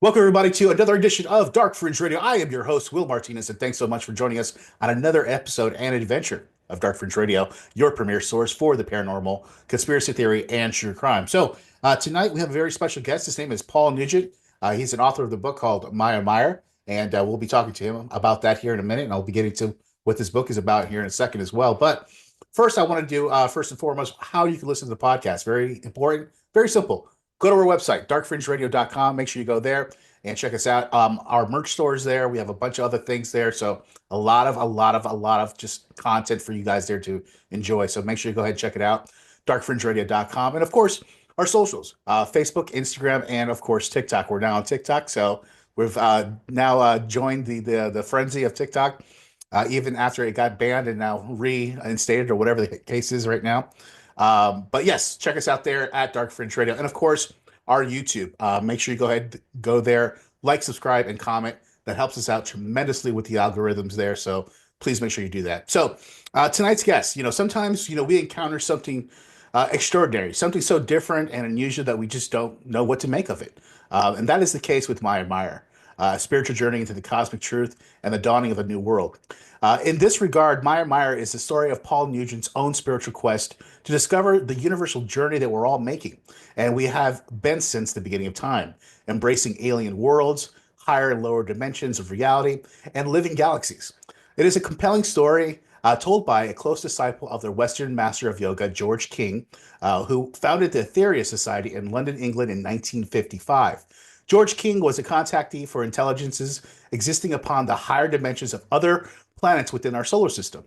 Welcome, everybody, to another edition of Dark Fringe Radio. I am your host, Will Martinez, and thanks so much for joining us on another episode and adventure of Dark Fringe Radio, your premier source for the paranormal, conspiracy theory, and true crime. Tonight we have a very special guest. His name is Paul Nugent. He's an author of the book called Maya Mire, and we'll be talking to him about that here in a minute, and I'll be getting to what this book is about here in a second as well. But first, I want to do, first and foremost, how you can listen to the podcast. Very important, very simple. Go to our website, darkfringeradio.com. Make sure you go there and check us out. Our merch store is there. We have a bunch of other things there. So a lot of just content for you guys there to enjoy. So make sure you go ahead and check it out, darkfringeradio.com. And of course, our socials, Facebook, Instagram, and of course, TikTok. We're now on TikTok. So we've now joined the frenzy of TikTok, even after it got banned and now reinstated or whatever the case is right now. But yes, check us out there at Dark Fringe Radio. And of course, our YouTube. Make sure you go there, like, subscribe, and comment. That helps us out tremendously with the algorithms there. So please make sure you do that. So tonight's guest, sometimes, we encounter something extraordinary, something so different and unusual that we just don't know what to make of it. And that is the case with Maya Mire, a spiritual journey into the cosmic truth and the dawning of a new world. In this regard, Maya Mire is the story of Paul Nugent's own spiritual quest to discover the universal journey that we're all making, and we have been since the beginning of time, embracing alien worlds, higher and lower dimensions of reality, and living galaxies. It is a compelling story told by a close disciple of the Western master of yoga, George King, who founded the Aetherius Society in London, England in 1955. George King was a contactee for intelligences existing upon the higher dimensions of other planets within our solar system.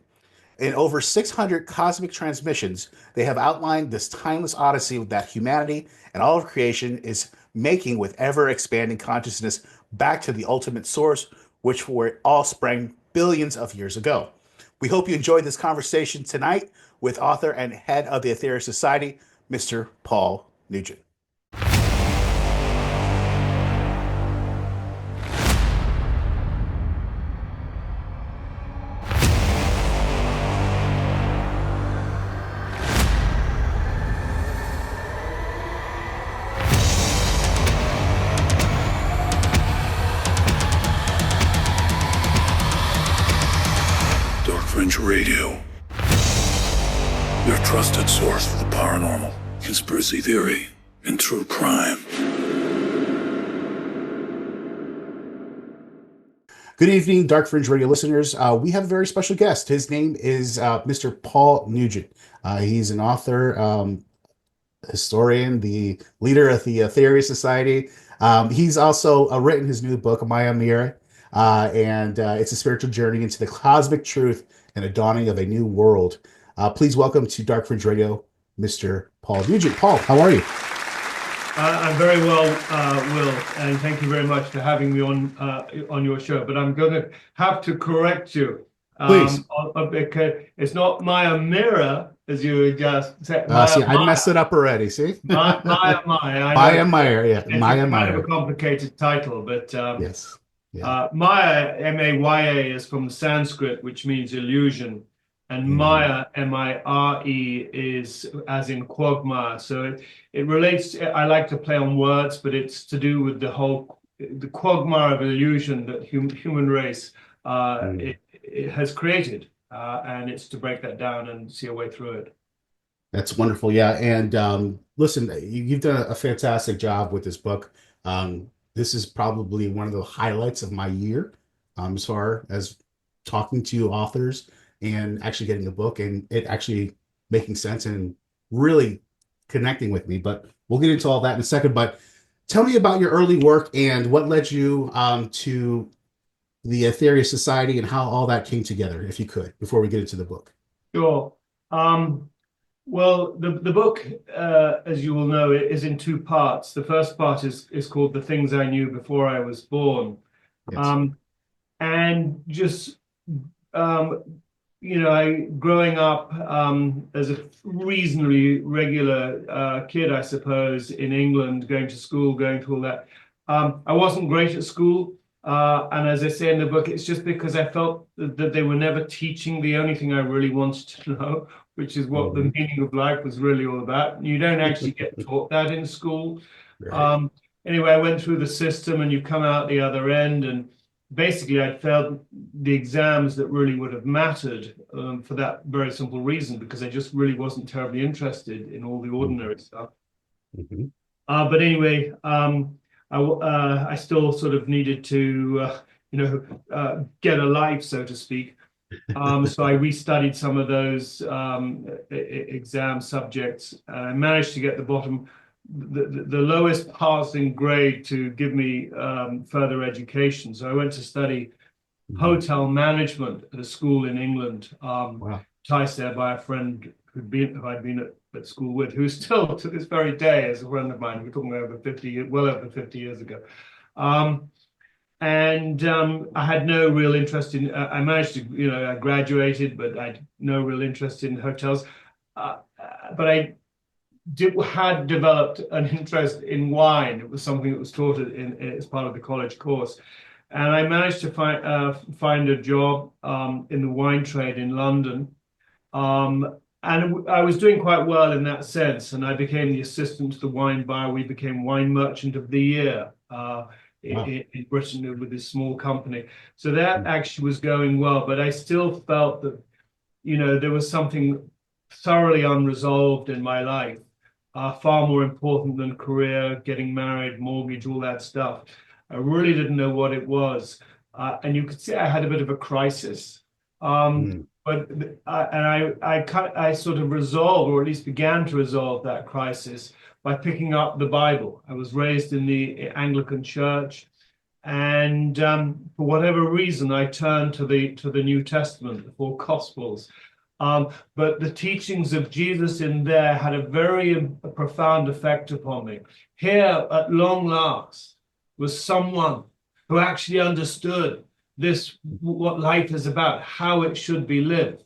In over 600 cosmic transmissions, they have outlined this timeless odyssey that humanity and all of creation is making with ever-expanding consciousness back to the ultimate source, which where it all sprang billions of years ago. We hope you enjoyed this conversation tonight with author and head of the Aetherius Society, Mr. Paul Nugent. Radio, your trusted source for the paranormal, conspiracy theory, and true crime. Good evening, Dark Fringe Radio listeners. We have a very special guest. His name is Mr. Paul Nugent. He's an author, historian, the leader of the Aetherius Society. He's also written his new book, Maya Mire, and it's a spiritual journey into the cosmic truth and a dawning of a new world. Please welcome to Dark Fringe Radio, Mr. Paul Nugent. Paul, how are you? I'm very well, Will, and thank you very much for having me on your show. But I'm going to have to correct you. Please. Because it's not Maya Mire, as you just said. I messed it up already, see? Maya Mire. Maya Mire, yeah. Maya Mire. It's kind of a complicated title, but yes. Yeah. Maya, M-A-Y-A, is from Sanskrit, which means illusion. And Maya, M-I-R-E, is as in quagmire. So it relates, I like to play on words, but it's to do with the quagmire of illusion that human race it has created. And it's to break that down and see a way through it. That's wonderful. Yeah. And listen, you've done a fantastic job with this book. This is probably one of the highlights of my year, as far as talking to authors and actually getting a book and it actually making sense and really connecting with me. But we'll get into all that in a second. But tell me about your early work and what led you to the Aetherius Society and how all that came together, if you could, before we get into the book. Sure. Well, the book, as you will know, is in two parts. The first part is called The Things I Knew Before I Was Born. Yes. And just, growing up as a reasonably regular kid, I suppose, in England, going to school, going through all that, I wasn't great at school. And as I say in the book, it's just because I felt that they were never teaching the only thing I really wanted to know, which is what the meaning of life was really all about. You don't actually get taught that in school. Right. anyway, I went through the system, and you come out the other end, and basically I'd failed the exams that really would have mattered, for that very simple reason, because I just really wasn't terribly interested in all the ordinary stuff. Mm-hmm. But anyway, I still sort of needed to, get a life, so to speak. So I restudied some of those exam subjects. I managed to get the lowest passing grade to give me further education. So I went to study hotel management at a school in England, enticed there by a friend who I'd been at school with, who's still to this very day is a friend of mine. We're talking well over 50 years ago. I had no real interest in, I managed to, I graduated, but I had no real interest in hotels. But I had developed an interest in wine. It was something that was taught as part of the college course. And I managed to find a job in the wine trade in London. And I was doing quite well in that sense. And I became the assistant to the wine buyer. We became wine merchant of the year in Britain with this small company. So that actually was going well. But I still felt that, there was something thoroughly unresolved in my life, far more important than career, getting married, mortgage, all that stuff. I really didn't know what it was. And you could see I had a bit of a crisis. But I sort of resolved, or at least began to resolve that crisis by picking up the Bible. I was raised in the Anglican Church, and for whatever reason, I turned to the New Testament, the four Gospels. But the teachings of Jesus in there had a very profound effect upon me. Here, at long last, was someone who actually understood what life is about, how it should be lived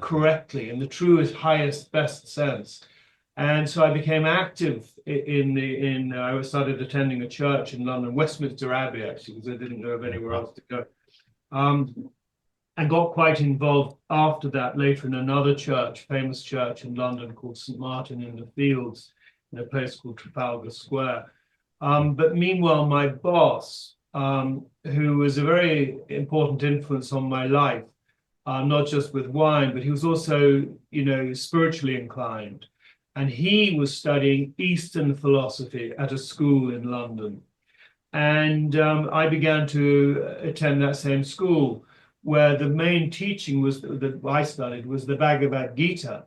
correctly in the truest, highest, best sense. And so I became active I started attending a church in London, Westminster Abbey, actually, because I didn't know of anywhere else to go. I got quite involved after that later in another church, famous church in London called St. Martin in the Fields, in a place called Trafalgar Square. But meanwhile, my boss, who was a very important influence on my life, not just with wine, but he was also, spiritually inclined. And he was studying Eastern philosophy at a school in London. And I began to attend that same school, where the main teaching that I studied was the Bhagavad Gita,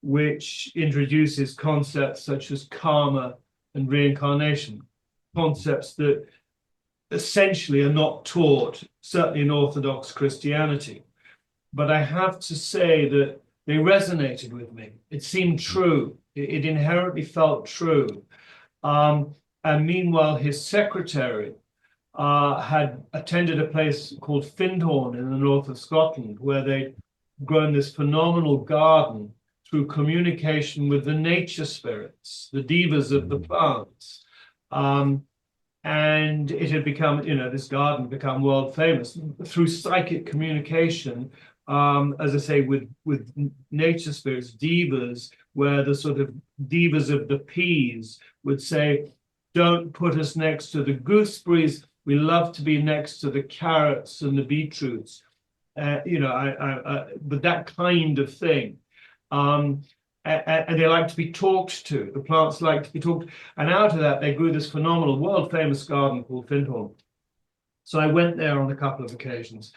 which introduces concepts such as karma and reincarnation, concepts that essentially are not taught, certainly in Orthodox Christianity. But I have to say that they resonated with me. It seemed true. It inherently felt true. And meanwhile, his secretary had attended a place called Findhorn in the north of Scotland, where they'd grown this phenomenal garden through communication with the nature spirits, the devas of the plants. And it had become, this garden had become world famous through psychic communication, as I say, with nature spirits, devas, where the sort of devas of the peas would say, don't put us next to the gooseberries. We love to be next to the carrots and the beetroots, but that kind of thing. And they like to be talked to. The plants like to be talked. And out of that, they grew this phenomenal, world-famous garden called Findhorn. So I went there on a couple of occasions.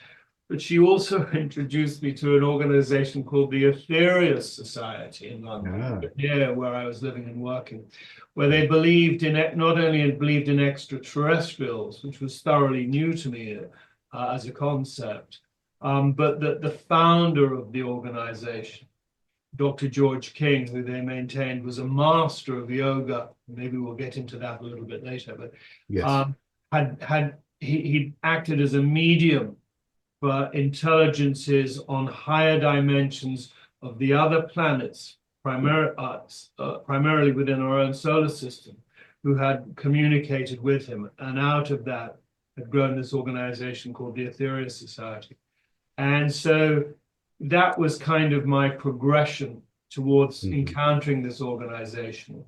But she also introduced me to an organization called the Aetherius Society in London, where I was living and working, where they not only believed in extraterrestrials, which was thoroughly new to me as a concept, but that the founder of the organization, Dr. George King, who they maintained was a master of yoga, maybe we'll get into that a little bit later, but yes. He acted as a medium for intelligences on higher dimensions of the other planets, primarily within our own solar system, who had communicated with him. And out of that had grown this organization called the Aetherius Society. And so that was kind of my progression towards encountering this organization,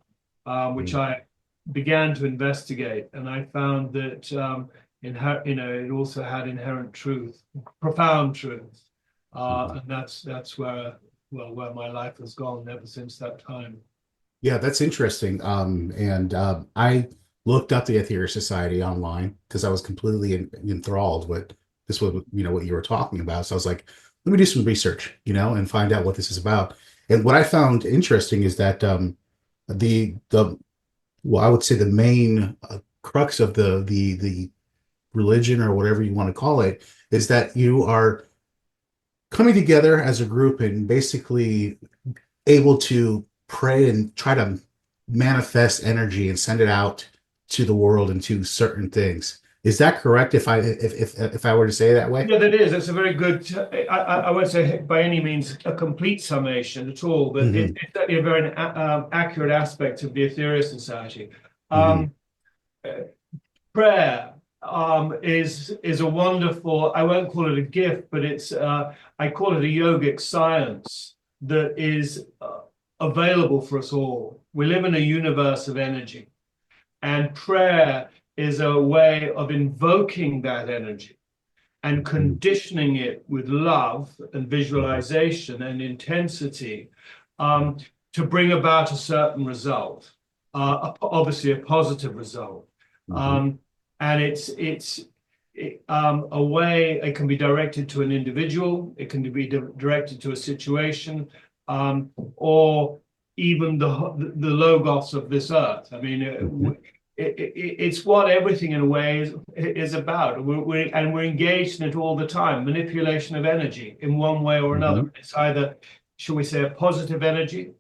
which I began to investigate, and I found that it also had inherent truth, profound truth, and that's where my life has gone ever since that time. Yeah, that's interesting. And I looked up the Aetherius Society online because I was completely enthralled with this was what you were talking about. So I was like, let me do some research, and find out what this is about. And what I found interesting is that the well, I would say the main crux of the religion or whatever you want to call it is that you are coming together as a group and basically able to pray and try to manifest energy and send it out to the world and to certain things. Is that correct? If I were to say it that way? Yeah, that is. It's a very good. I won't say by any means a complete summation at all, but Hmm. it's certainly a very accurate aspect of the Aetherius Society. Hmm. Prayer is a wonderful. I won't call it a gift, but I call it a yogic science that is available for us all. We live in a universe of energy, and prayer is a way of invoking that energy and conditioning it with love and visualization and intensity to bring about a certain result, obviously a positive result. And it's a way it can be directed to an individual, it can be directed to a situation, or even the logos of this earth. I mean, it's what everything in a way is about. We're engaged in it all the time. Manipulation of energy in one way or another. It's either, shall we say, a positive energy,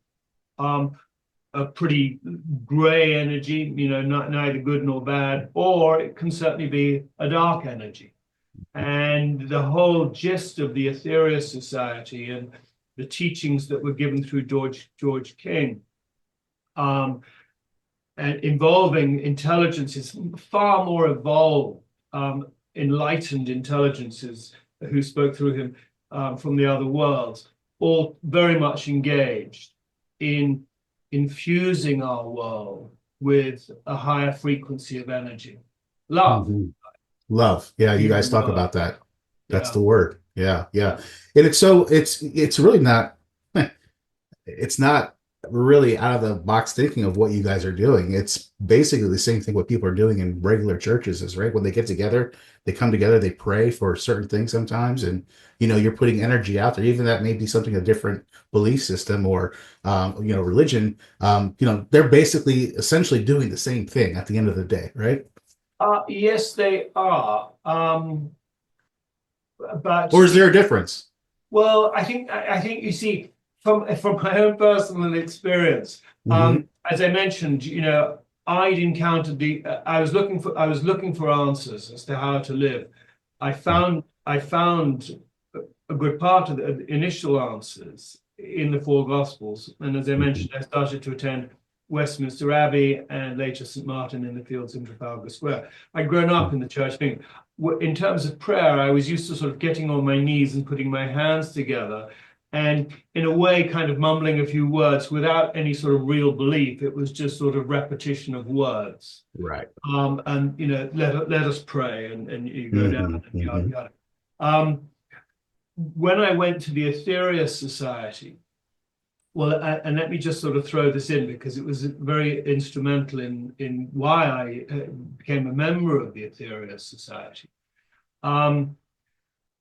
a pretty gray energy, neither good nor bad, or it can certainly be a dark energy. And the whole gist of the Aetherius Society and the teachings that were given through George King, and involving intelligences, far more evolved, enlightened intelligences who spoke through him from the other worlds, all very much engaged in infusing our world with a higher frequency of energy. Love. Love. Yeah, you guys talk Love. about that. That's Yeah. the word. Yeah, yeah. And it's really not it's not really out of the box thinking of what you guys are doing. It's basically the same thing what people are doing in regular churches is, right? When they get together, they come together, they pray for certain things sometimes, and you're putting energy out there, even that may be something a different belief system or religion. They're basically essentially doing the same thing at the end of the day, right? Yes, they are. But Or is there a difference? well, I think you see from my own personal experience, Hmm. as I mentioned, I'd encountered I was looking for answers as to how to live. I found a good part of the initial answers in the four Gospels, and as I mentioned, I started to attend Westminster Abbey and later St. Martin in the Fields in Trafalgar Square. I'd grown up in the church thing. In terms of prayer, I was used to sort of getting on my knees and putting my hands together and in a way kind of mumbling a few words without any sort of real belief. It was just sort of repetition of words. Right. And let us pray, and you go down and yada yada. When I went to the Aetherius Society, well, and let me just sort of throw this in because it was very instrumental in why I became a member of the Aetherius Society.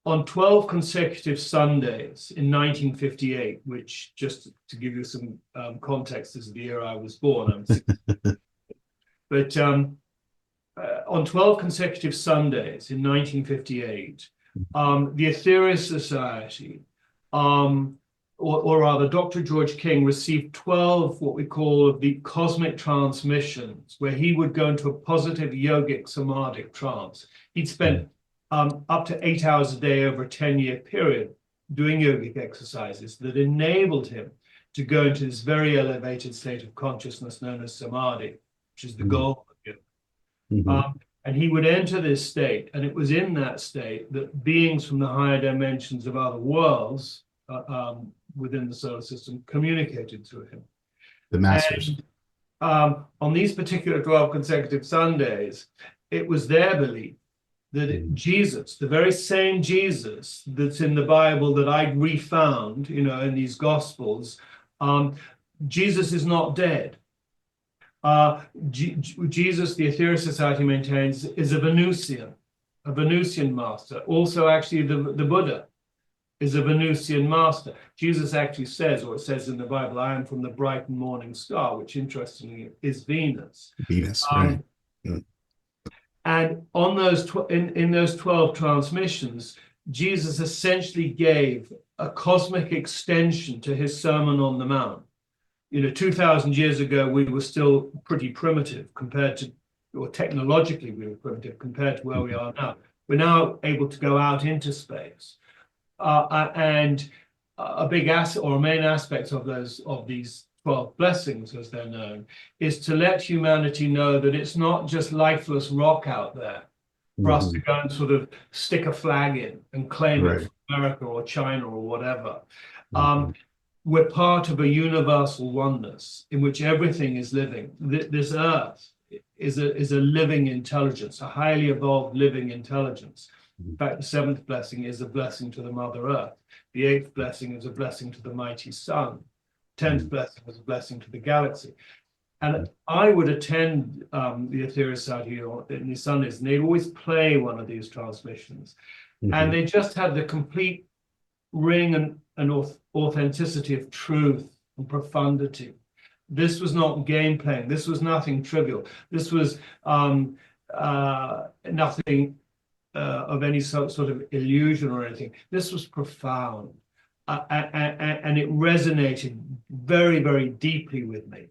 On 12 consecutive Sundays in 1958, which, just to give you some context, is the year I was born. But on 12 consecutive Sundays in 1958, the Aetherius Society, or rather Dr. George King, received 12 what we call the cosmic transmissions, where he would go into a positive yogic somatic trance. He'd spent up to 8 hours a day over a 10-year period doing yogic exercises that enabled him to go into this very elevated state of consciousness known as samadhi, which is the goal of yoga. And he would enter this state, and it was in that state that beings from the higher dimensions of other worlds within the solar system communicated to him. The masters. on these particular 12 consecutive Sundays, it was their belief that Jesus, the very same Jesus that's in the Bible that I refound, in these Gospels, Jesus is not dead. Jesus, the Aetherius Society maintains, is a Venusian master. Also, actually, the Buddha is a Venusian master. Jesus actually says, or it says in the Bible, I am from the bright and morning star, which interestingly is Venus. Venus, right. And on those in those 12 transmissions, Jesus essentially gave a cosmic extension to his Sermon on the Mount. 2,000 years ago, we were still pretty primitive compared to, or technologically we were primitive compared to where we are now. We're now able to go out into space. And a big asset or a main aspect of these 12 blessings, as they're known, is to let humanity know that it's not just lifeless rock out there for us to go and sort of stick a flag in and claim it for America or China or whatever. We're part of a universal oneness in which everything is living. This earth is a living intelligence, a highly evolved living intelligence. In fact, the 7th blessing is a blessing to the Mother Earth. The 8th blessing is a blessing to the mighty sun. 10th blessing is a blessing to the galaxy. And I would attend the Aetherius Society in these Sundays, and they'd always play one of these transmissions. And they just had the complete ring and authenticity of truth and profundity. This was not game playing. This was nothing trivial. This was nothing of any sort of illusion or anything. This was profound. And it resonated very, very deeply with me.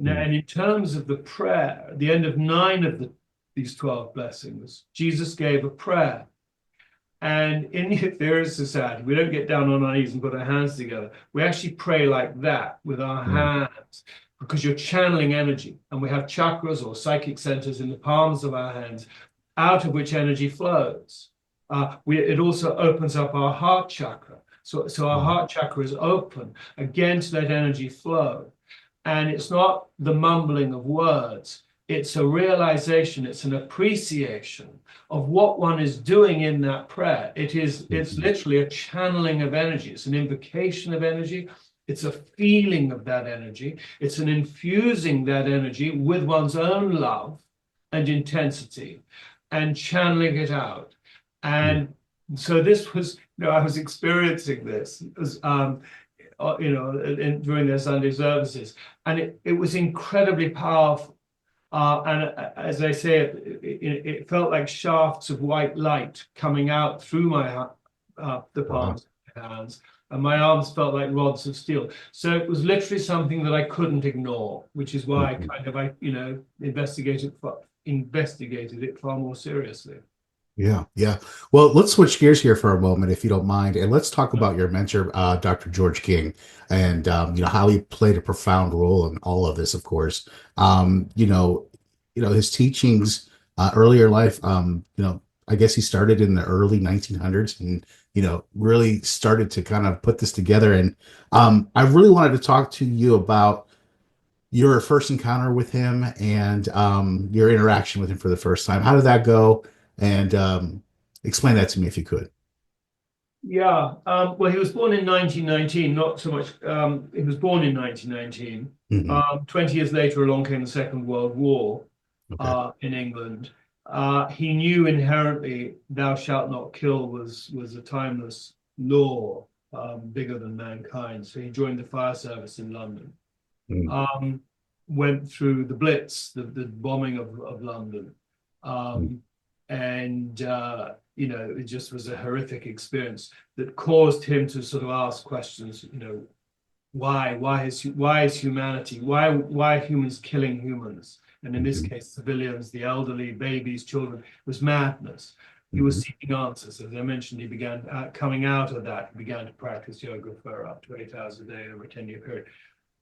Now, and in terms of the prayer, at the end of 9 of these 12 blessings, Jesus gave a prayer. And in the Aetherius Society, we don't get down on our knees and put our hands together. We actually pray like that with our hands, because you're channeling energy. And we have chakras or psychic centers in the palms of our hands, out of which energy flows. It also opens up our heart chakra. So our heart chakra is open, again, to let energy flow. And it's not the mumbling of words. It's a realization, it's an appreciation of what one is doing in that prayer. It's literally a channeling of energy. It's an invocation of energy. It's a feeling of that energy. It's an infusing that energy with one's own love and intensity and channeling it out. And so this was, I was experiencing this as, during their Sunday services, and it was incredibly powerful. And as I say, it felt like shafts of white light coming out through the palms of my hands, and my arms felt like rods of steel. So it was literally something that I couldn't ignore, which is why I investigated it far more seriously. Yeah. Well, let's switch gears here for a moment, if you don't mind, and let's talk about your mentor, Dr. George King, and how he played a profound role in all of this. Of course, his teachings, earlier life. I guess he started in the early 1900s, and really started to kind of put this together. And I really wanted to talk to you about your first encounter with him and your interaction with him for the first time. How did that go? And explain that to me if you could. Yeah. Well, he was born in 1919, not so much. He was born in 1919. 20 years later, along came the Second World War in England. He knew inherently thou shalt not kill was a timeless law, bigger than mankind. So he joined the fire service in London. Went through the Blitz, the bombing of London. And it just was a horrific experience that caused him to sort of ask questions. Why is humanity? Why are humans killing humans? And in this case, civilians, the elderly, babies, children. It was madness. He was seeking answers. As I mentioned, he began coming out of that. He began to practice yoga for up to 8 hours a day over a 10-year period.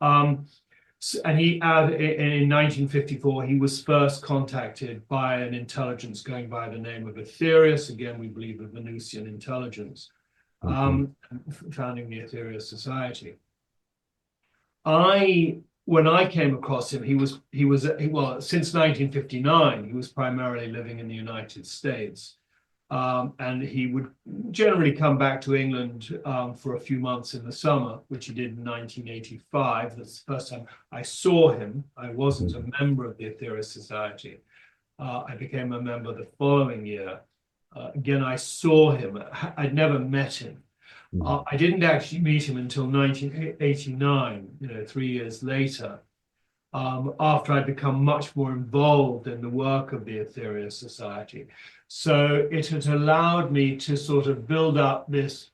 And in 1954, he was first contacted by an intelligence going by the name of Aetherius. Again, we believe a Venusian intelligence, founding the Aetherius Society. I when I came across him, well, since 1959, he was primarily living in the United States. And he would generally come back to England for a few months in the summer, which he did in 1985. That's the first time I saw him. I wasn't a member of the Aetherius Society. I became a member the following year. Again, I saw him. I'd never met him. I didn't actually meet him until 1989, 3 years later, after I'd become much more involved in the work of the Aetherius Society. So it had allowed me to sort of build up this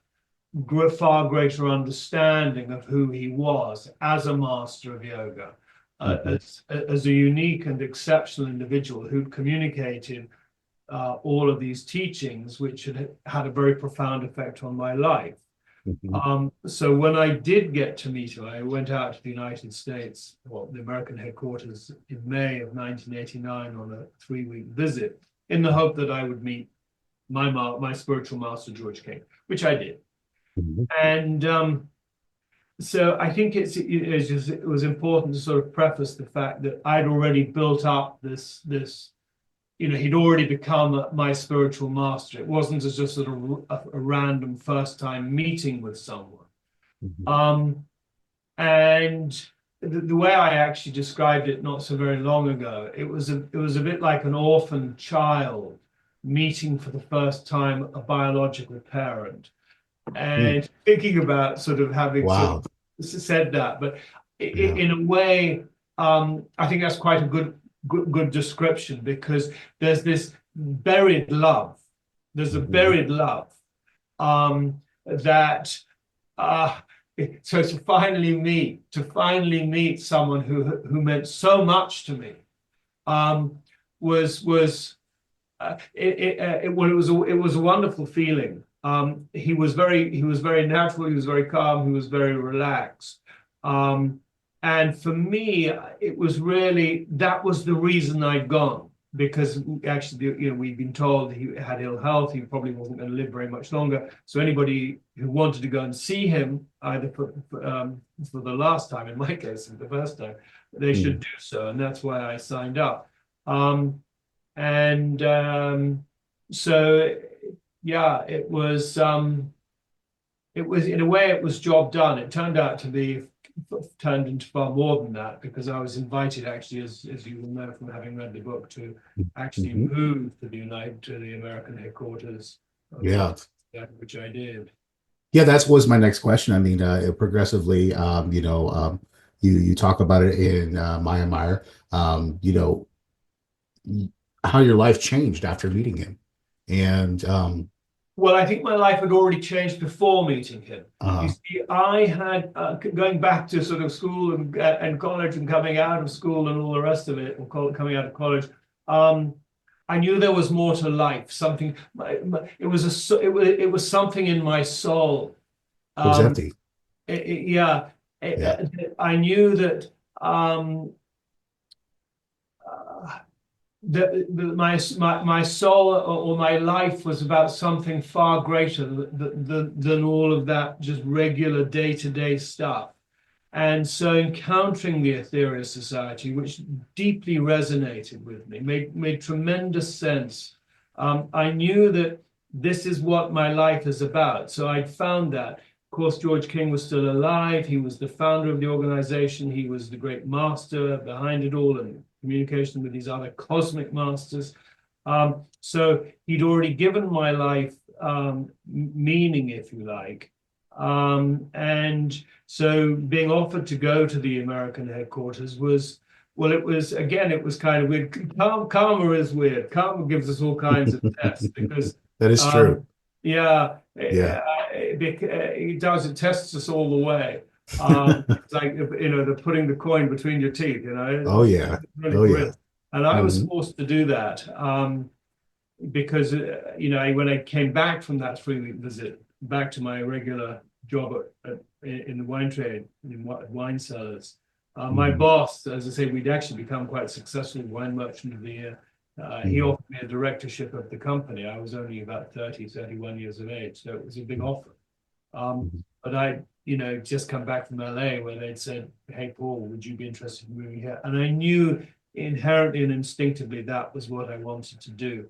far greater understanding of who he was as a master of yoga, as a unique and exceptional individual who'd communicated all of these teachings, which had a very profound effect on my life. So when I did get to meet him, I went out to the United States, well, the American headquarters, in May of 1989 on a 3-week visit, in the hope that I would meet my spiritual master, George King, which I did. And so I think it was important to sort of preface the fact that I'd already built up this he'd already become my spiritual master. It wasn't just sort of a random first time meeting with someone. And the way I actually described it not so very long ago, it was a bit like an orphan child meeting for the first time a biological parent, and thinking about sort of having sort of said that, but in a way, I think that's quite a good description, because there's this buried love. There's a buried love that so to finally meet someone who meant so much to me was a wonderful feeling. He was very natural. He was very calm. He was very relaxed. And for me, it was really, that was the reason I'd gone, because actually, we'd been told he had ill health. He probably wasn't going to live very much longer. So anybody who wanted to go and see him, either for the last time, in my case, the first time, they should do so. And that's why I signed up. So, yeah, it was in a way, it was job done. It turned out to be turned into far more than that, because I was invited, actually, as you will know from having read the book, to actually move to the American headquarters. Which I did. Yeah, that was my next question. I mean, progressively, you talk about it in Maya Mire, how your life changed after meeting him, and well, I think my life had already changed before meeting him. You see, I had, going back to sort of school and college and coming out of school and all the rest of it, or coming out of college, I knew there was more to life. Something, it was something in my soul. It was empty. I knew that my soul or my life was about something far greater than all of that just regular day-to-day stuff. And so encountering the Aetherius Society, which deeply resonated with me, made tremendous sense. I knew that this is what my life is about. So I'd found that. Of course, George King was still alive. He was the founder of the organization. He was the great master behind it all, and communication with these other cosmic masters. So he'd already given my life meaning, if you like. And so being offered to go to the American headquarters was kind of weird. Karma is weird. Karma gives us all kinds of tests, because that is true. It does. It tests us all the way. It's like, the putting the coin between your teeth, Oh yeah. Yeah. And I was forced to do that because when I came back from that 3-week visit back to my regular job in the wine trade, in wine cellars, my boss, as I say, we'd actually become quite successful wine merchant of the year. He offered me a directorship of the company. I was only about 31 years of age, so it was a big offer. but I, just come back from LA where they'd said, "Hey, Paul, would you be interested in moving here?" And I knew inherently and instinctively that was what I wanted to do.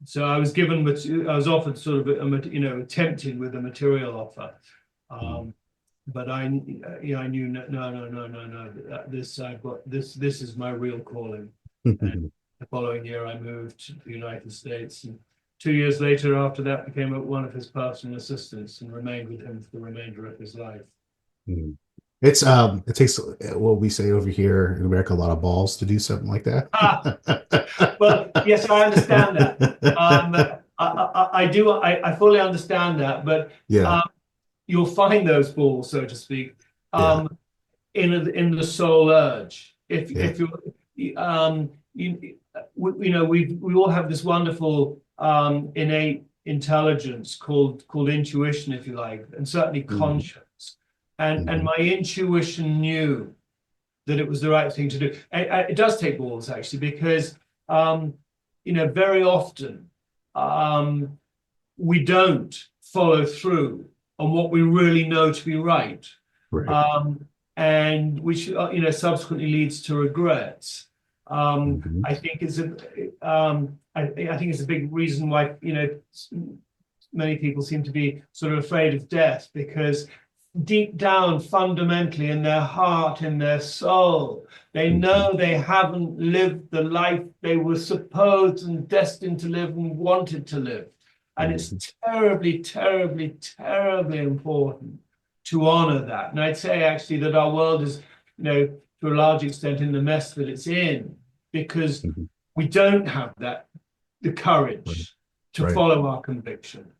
So I was offered sort of tempted with a material offer. But I knew no. This is my real calling. And the following year, I moved to the United States, and 2 years later, after that, became one of his personal assistants and remained with him for the remainder of his life. It takes what we say over here in America a lot of balls to do something like that. Well, yes, I understand that. I do. I fully understand that, but you'll find those balls, so to speak, in the soul urge. If we all have this wonderful innate intelligence called intuition, if you like, and certainly conscience. And my intuition knew that it was the right thing to do. It does take balls, actually, because very often we don't follow through on what we really know to be right. And which subsequently leads to regrets. I think it's a big reason why many people seem to be sort of afraid of death, because deep down, fundamentally, in their heart, in their soul, they know they haven't lived the life they were supposed and destined to live and wanted to live. And it's terribly, terribly, terribly important to honor that. And I'd say actually that our world is, to a large extent, in the mess that it's in, because we don't have the courage to follow our conviction.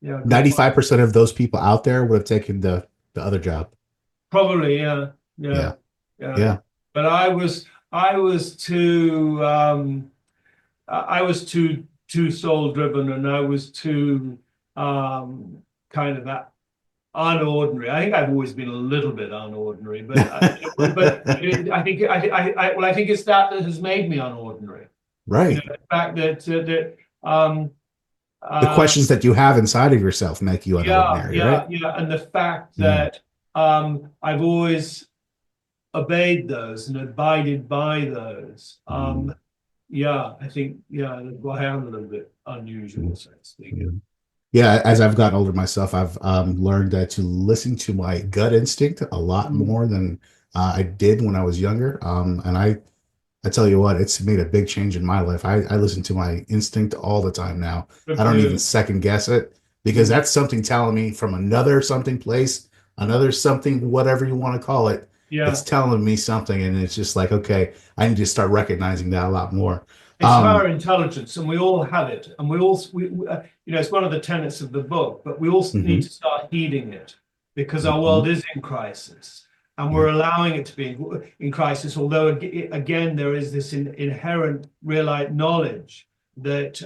95% of those people out there would have taken the other job. Probably, yeah. But I was too soul driven, and I was too kind of that unordinary. I think I've always been a little bit unordinary, but I think it's that has made me unordinary. Right. The fact that the questions that you have inside of yourself make you unordinary, right? And the fact that I've always obeyed those and abided by those. I think I am a little bit unusual, so to speak. Yeah, as I've gotten older myself, I've learned that to listen to my gut instinct a lot more than I did when I was younger. And I tell you what, it's made a big change in my life. I listen to my instinct all the time now. I don't even second guess it, because that's something telling me from another something place, another something, whatever you want to call it. It's telling me something, and it's just like, okay, I need to start recognizing that a lot more. It's higher intelligence, and we all have it, and it's one of the tenets of the book. But we also need to start heeding it, because our world is in crisis, and we're allowing it to be in crisis. Although again, there is this inherent real knowledge that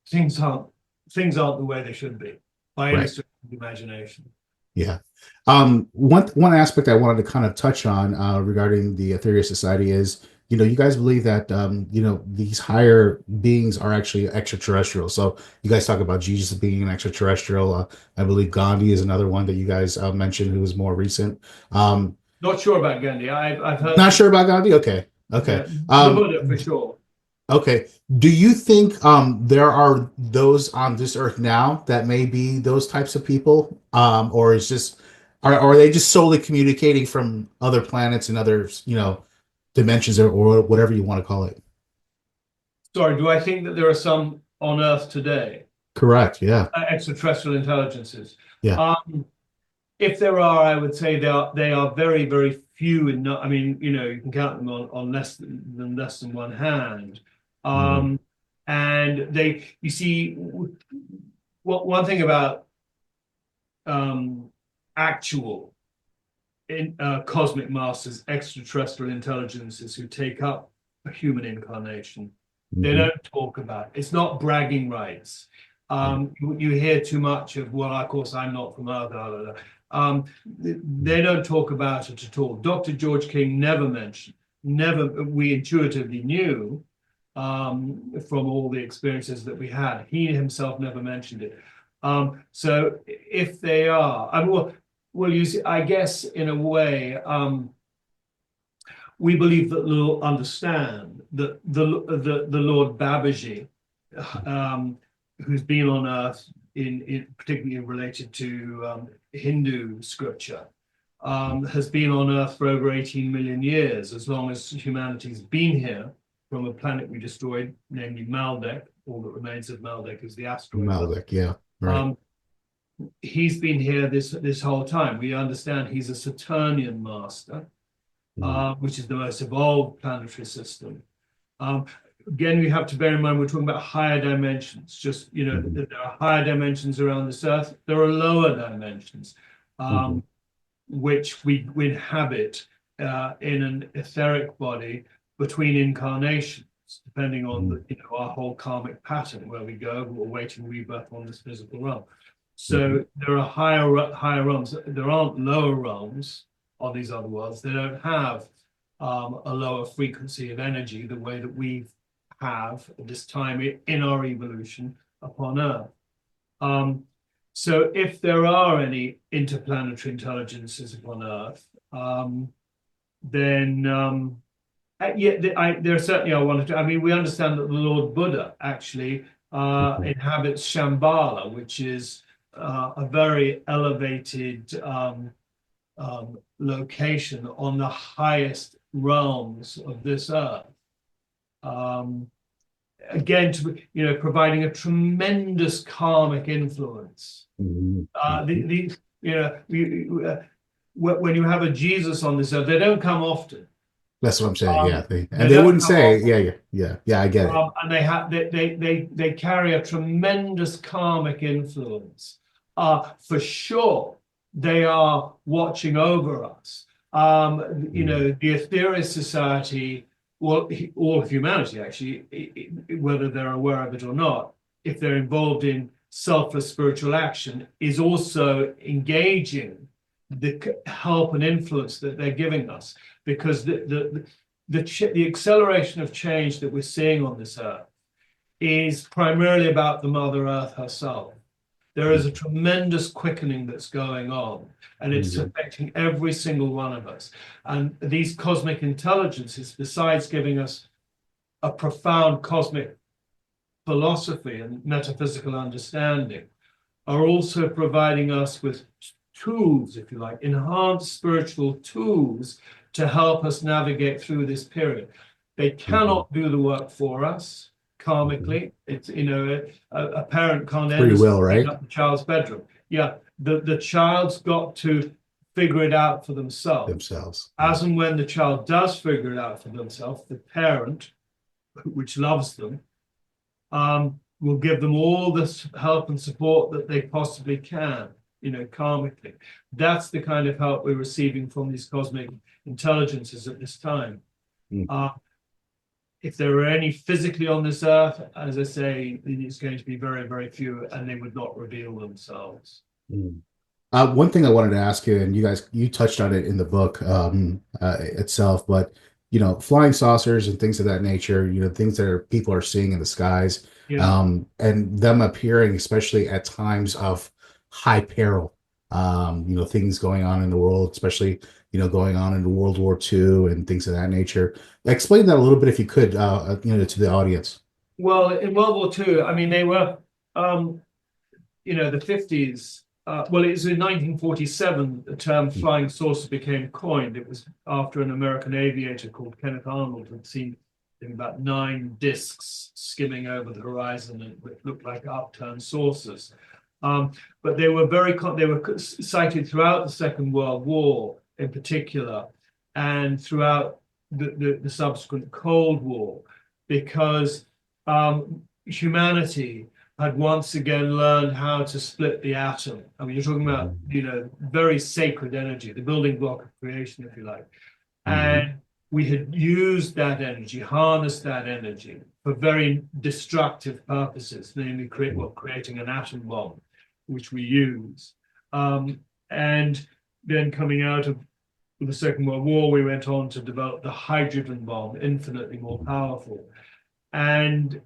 things aren't the way they should be by any stretch of the imagination. Yeah. One aspect I wanted to kind of touch on regarding the Aetherius Society is, you guys believe that, these higher beings are actually extraterrestrial. So you guys talk about Jesus being an extraterrestrial. I believe Gandhi is another one that you guys mentioned, who was more recent. Not sure about Gandhi. I've heard. Not sure about Gandhi? Okay. The Buddha, for sure. Okay. Do you think there are those on this earth now that may be those types of people? Or is just are they just solely communicating from other planets and other, dimensions or whatever you want to call it? Sorry, do I think that there are some on Earth today? Correct, yeah. Extraterrestrial intelligences. Yeah. If there are, I would say they are very, very few. You can count them on less than one hand. And you see, one thing about actual cosmic masters, extraterrestrial intelligences who take up a human incarnation, they don't talk about it. It's not bragging rights. You hear too much of, well, of course, I'm not from Earth. They don't talk about it at all. Dr. George King never mentioned, we intuitively knew from all the experiences that we had. He himself never mentioned it. So if they are, well, you see, I guess in a way, we believe that we'll understand that the Lord Babaji, who's been on Earth, in particularly related to Hindu scripture, has been on Earth for over 18 million years, as long as humanity's been here from a planet we destroyed, namely Maldek. All that remains of Maldek is the asteroid. Maldek, yeah, right. He's been here this whole time. We understand he's a Saturnian master, which is the most evolved planetary system. Again, we have to bear in mind we're talking about higher dimensions. Just, you know, there are higher dimensions around this Earth. There are lower dimensions, which we inhabit in an etheric body between incarnations, depending on our whole karmic pattern, where we go, we're awaiting rebirth on this physical realm. So there are higher realms. There aren't lower realms on these other worlds. They don't have a lower frequency of energy the way that we have at this time in our evolution upon Earth. So if there are any interplanetary intelligences upon Earth, then there certainly are one or two. I mean, we understand that the Lord Buddha actually inhabits Shambhala, which is a very elevated location on the highest realms of this Earth. Again, providing a tremendous karmic influence. When you have a Jesus on this Earth, they don't come often. That's what I'm saying. They wouldn't say, yeah. I get it. And they carry a tremendous karmic influence. For sure, they are watching over us. The Aetherius Society, well, all of humanity actually, whether they're aware of it or not, if they're involved in selfless spiritual action, is also engaging the help and influence that they're giving us, because the acceleration of change that we're seeing on this Earth is primarily about the Mother Earth herself. There is a tremendous quickening that's going on, and it's affecting every single one of us. And these cosmic intelligences, besides giving us a profound cosmic philosophy and metaphysical understanding, are also providing us with tools, if you like, enhanced spiritual tools to help us navigate through this period. They cannot do the work for us karmically. It's, a parent can't free will, right? Up the child's bedroom. Yeah, the child's got to figure it out for themselves. As and when the child does figure it out for themselves, the parent, which loves them, will give them all the help and support that they possibly can, karmically. That's the kind of help we're receiving from these cosmic intelligences at this time. If there are any physically on this Earth, as I say, it's going to be very, very few, and they would not reveal themselves. One thing I wanted to ask you, and you touched on it in the book itself, but flying saucers and things of that nature, things that people are seeing in the skies, and them appearing, especially at times of high peril, things going on in the world, especially going on in World War II and things of that nature. Explain that a little bit, if you could, to the audience. Well, in World War II, I mean, they were, the 50s. Well, it was in 1947 the term flying saucer became coined. It was after an American aviator called Kenneth Arnold had seen about 9 discs skimming over the horizon, and it looked like upturned saucers. But they were they were cited throughout the Second World War in particular, and throughout the subsequent Cold War, because humanity had once again learned how to split the atom. I mean, you're talking about, very sacred energy, the building block of creation, if you like. And we had used that energy, harnessed that energy for very destructive purposes, namely creating an atom bomb, which we use. And then coming out of the Second World War, we went on to develop the hydrogen bomb, infinitely more powerful. And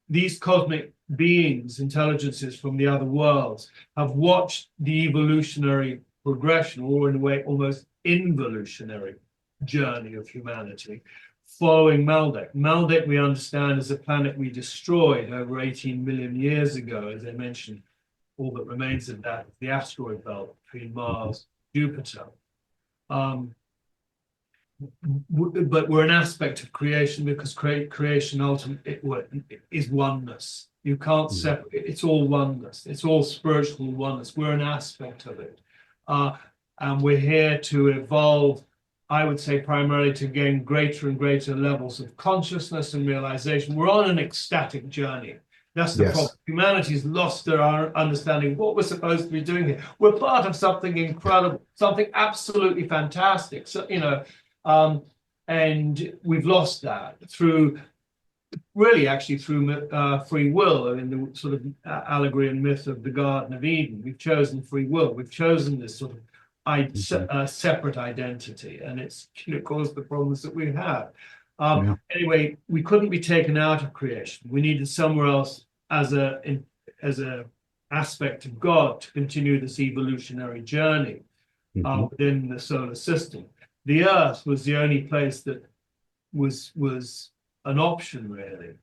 these cosmic beings, intelligences from the other worlds, have watched the evolutionary progression, or in a way, almost involutionary journey of humanity, following Maldek. Maldek, we understand, is a planet we destroyed over 18 million years ago. As I mentioned, all that remains of that is the asteroid belt between Mars and Jupiter. But we're an aspect of creation, because creation ultimately is oneness. You can't separate. It's all oneness. It's all spiritual oneness. We're an aspect of it. And we're here to evolve, I would say, primarily to gain greater and greater levels of consciousness and realization. We're on an ecstatic journey. That's the problem. Humanity's lost their understanding of what we're supposed to be doing here. We're part of something incredible, something absolutely fantastic. So, and we've lost that through, really, actually through free will, in the sort of allegory and myth of the Garden of Eden. We've chosen free will. We've chosen this sort of separate identity, and it's caused the problems that we have. Anyway, we couldn't be taken out of creation. We needed somewhere else as a aspect of God to continue this evolutionary journey within the solar system. The Earth was the only place that was an option, really.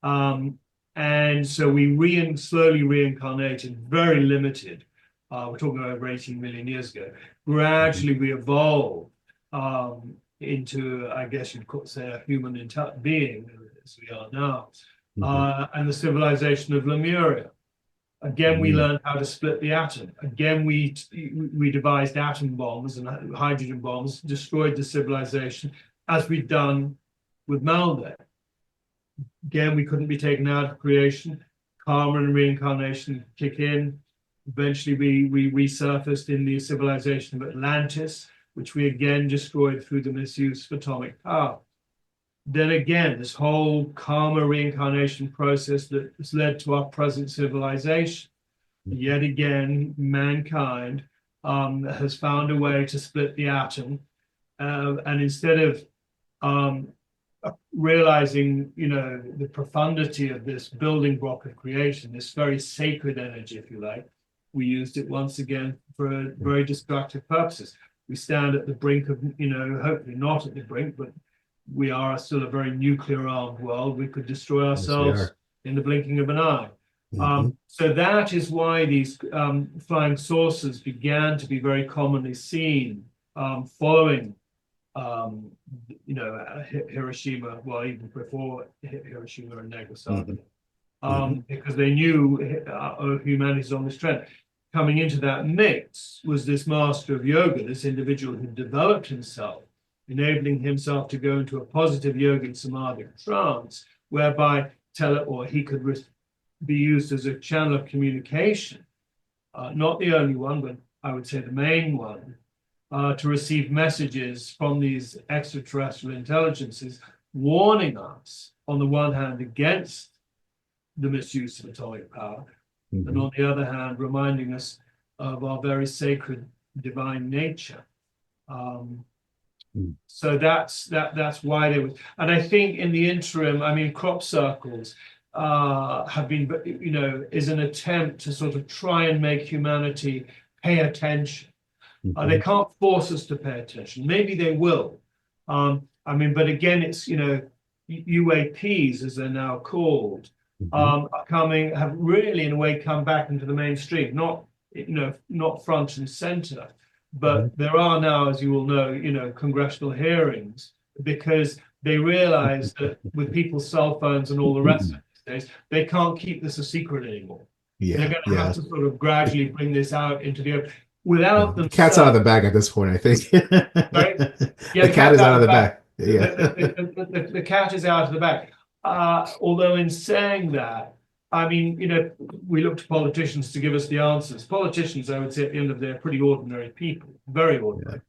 And so we slowly reincarnated, very limited. We're talking over 18 million years ago. Gradually, we evolved into, I guess you'd say, a human being, as we are now, and the civilization of Lemuria. Again, we learned how to split the atom. Again, we devised atom bombs and hydrogen bombs, destroyed the civilization, as we'd done with Maldek. Again, we couldn't be taken out of creation. Karma and reincarnation kick in. Eventually, we resurfaced in the civilization of Atlantis, which we again destroyed through the misuse of atomic power. Then again, this whole karma reincarnation process that has led to our present civilization. Yet again, mankind has found a way to split the atom, and instead of realizing, the profundity of this building block of creation, this very sacred energy, if you like, we used it once again for very destructive purposes. We stand at the brink of, hopefully not at the brink, but we are still a very nuclear-armed world. We could destroy ourselves in the blinking of an eye. So that is why these flying saucers began to be very commonly seen following, Hiroshima, well, even before Hiroshima and Nagasaki, because they knew humanity's on this trend. Coming into that mix was this master of yoga, this individual who developed himself, enabling himself to go into a positive yogic samadhi trance, whereby he could be used as a channel of communication, not the only one, but I would say the main one, to receive messages from these extraterrestrial intelligences, warning us, on the one hand, against the misuse of atomic power, and on the other hand, reminding us of our very sacred divine nature. So that's why they was, and I think in the interim, crop circles have been, is an attempt to sort of try and make humanity pay attention. They can't force us to pay attention. Maybe they will. But again, it's, UAPs, as they're now called, have really, in a way, come back into the mainstream, not front and center. But there are now, as you will know, congressional hearings, because they realize that with people's cell phones and all the rest of these days, they can't keep this a secret anymore. They're going to have to sort of gradually bring this out into the open. Without the cat's out of the bag at this point, I think. Right? The cat is out of the bag. Yeah. The cat is out of the bag. Although in saying that, we look to politicians to give us the answers. Politicians, I would say, at the end of the day, are pretty ordinary people, very ordinary,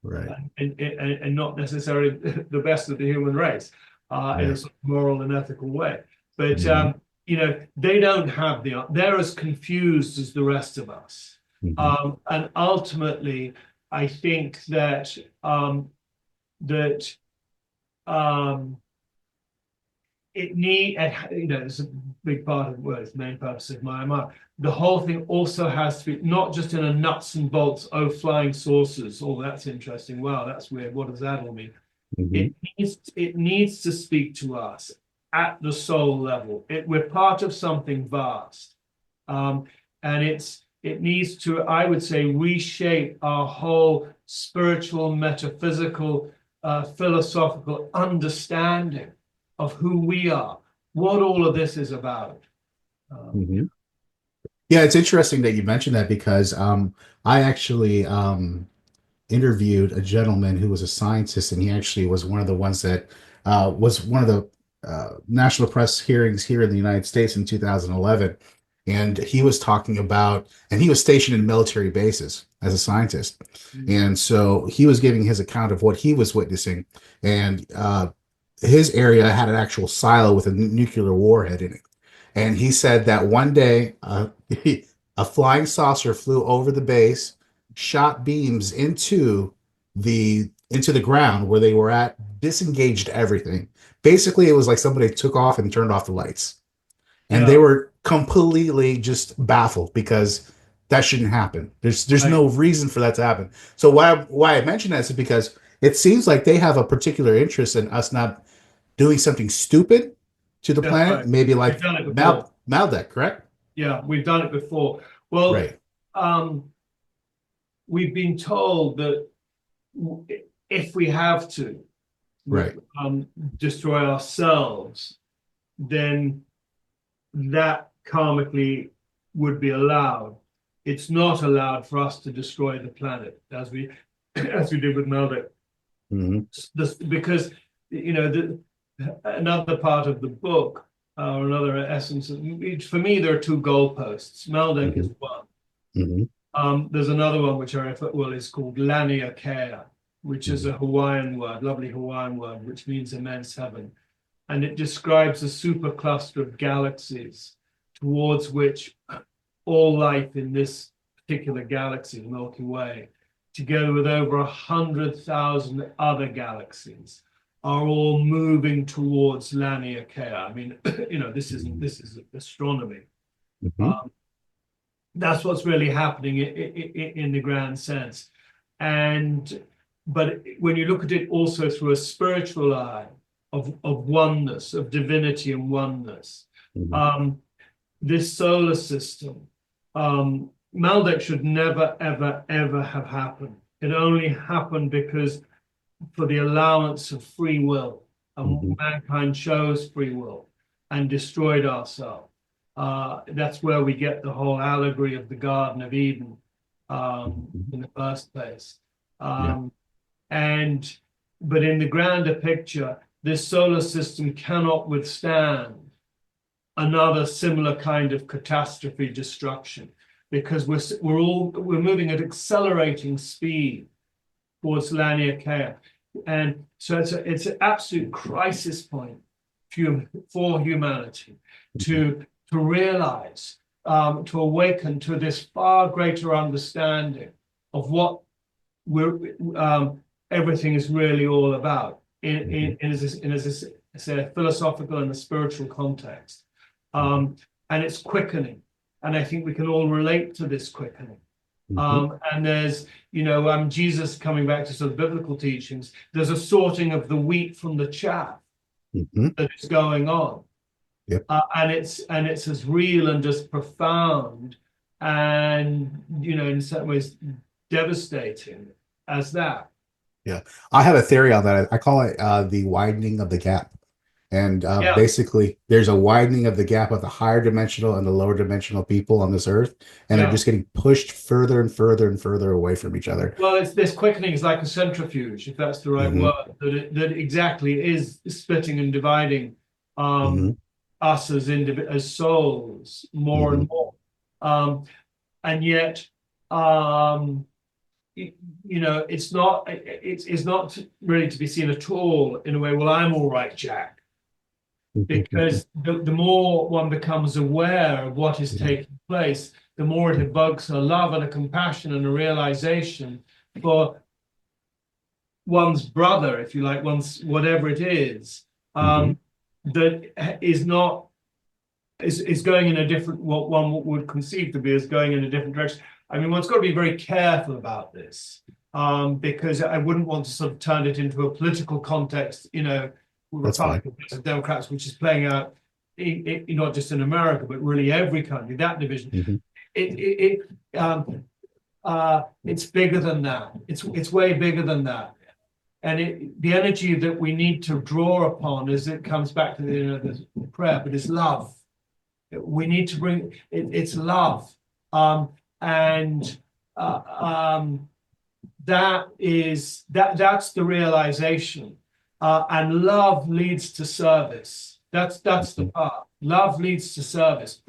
right, and not necessarily the best of the human race in a sort of moral and ethical way. But they don't have they're as confused as the rest of us. And ultimately, I think that it's a big part of, well, it's the main purpose of Maya Mire. The whole thing also has to be not just in a nuts and bolts, oh, flying saucers. Oh, that's interesting. Wow, that's weird. What does that all mean? It needs to speak to us at the soul level. We're part of something vast, and it needs to, I would say, reshape our whole spiritual, metaphysical, philosophical understanding of who we are, what all of this is about. Yeah, it's interesting that you mentioned that because I actually interviewed a gentleman who was a scientist, and he actually was one of the ones that was one of the national press hearings here in the United States in 2011. And he was talking about, and he was stationed in military bases as a scientist. And so he was giving his account of what he was witnessing. And his area had an actual silo with a nuclear warhead in it. And he said that one day a flying saucer flew over the base, shot beams into the ground where they were at, disengaged everything. Basically, it was like somebody took off and turned off the lights. And they were completely just baffled because that shouldn't happen. There's no reason for that to happen. So why I mention that is because it seems like they have a particular interest in us not doing something stupid to the planet, right. maybe like Maldek, correct? Yeah, we've done it before. Well, right. We've been told that if we have to right. destroy ourselves, then that karmically would be allowed. It's not allowed for us to destroy the planet as we did with Maldek. Because another part of the book, or another essence, for me there are two goalposts. Maldek is one. There's another one which I refer, well, is called Lania Kea, which is a Hawaiian word, lovely Hawaiian word, which means immense heaven. And it describes a supercluster of galaxies towards which all life in this particular galaxy, the Milky Way, together with over 100,000 other galaxies, are all moving towards Lania Kea. I mean, this is astronomy. That's what's really happening in the grand sense. But when you look at it also through a spiritual eye of oneness, of divinity and oneness, this solar system, Maldek should never, ever, ever have happened. It only happened because for the allowance of free will, and mankind chose free will and destroyed ourselves. That's where we get the whole allegory of the Garden of Eden in the first place. But in the grander picture, this solar system cannot withstand another similar kind of catastrophe destruction, because we're moving at accelerating speed towards Lania Kea. And so it's an absolute crisis point for humanity to realize, to awaken to this far greater understanding of what everything is really all about in a philosophical and a spiritual context. And it's quickening. And I think we can all relate to this quickening. And there's, Jesus, coming back to sort of biblical teachings, there's a sorting of the wheat from the chaff that is going on. And it's as real and as profound and, in certain ways, devastating as that. Yeah. I have a theory on that. I call it the widening of the gap. And basically, there's a widening of the gap of the higher dimensional and the lower dimensional people on this earth, and they're just getting pushed further and further and further away from each other. Well, this quickening is like a centrifuge, if that's the right word, that exactly is splitting and dividing us as souls more and more. And yet, it's not really to be seen at all in a way, well, I'm all right, Jack. Because the more one becomes aware of what is taking place, the more it evokes a love and a compassion and a realization for one's brother, if you like, one's whatever it is, that is not is going in a different, what one would conceive to be as going in a different direction. I mean, one's got to be very careful about this, because I wouldn't want to sort of turn it into a political context, Republicans and Democrats, which is playing out not just in America, but really every country, that division. Mm-hmm. It's bigger than that. It's way bigger than that. And the energy that we need to draw upon, as it comes back to the prayer, but it's love. We need to bring it's love, and that's the realization, and love leads to service. That's the part. Love leads to service.